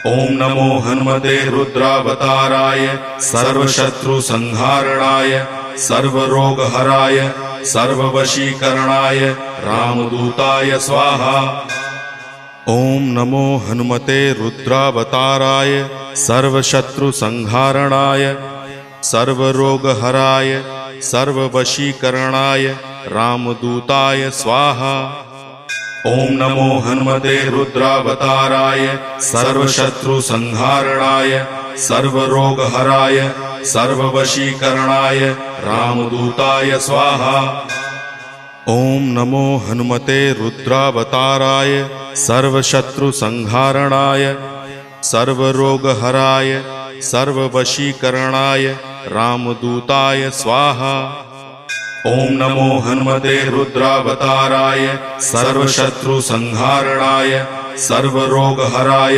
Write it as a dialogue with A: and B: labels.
A: ओम नमो हनुमते रुद्रावताराय सर्वशत्रुसंहारणाय सर्वरोगहराय सर्ववशीकरणाय रामदूताय स्वाहा। ओम नमो हनुमते रुद्रावताराय सर्वशत्रुसंहारणाय सर्वरोगहराय सर्ववशीकरणाय रामदूताय स्वाहा। ओम नमो हनुमते रुद्रावताराय सर्वशत्रुसंहारणाय सर्वरोगहराय सर्ववशीकरणाय रामदूताय स्वाहा। ओम नमो हनुमते रुद्रावताराय सर्वशत्रुसंहारणाय सर्वरोगहराय सर्ववशीकरणाय रामदूताय स्वाहा। ओम नमो हनुमते रुद्रावताराय सर्वशत्रुसंहारणाय सर्वरोगहराय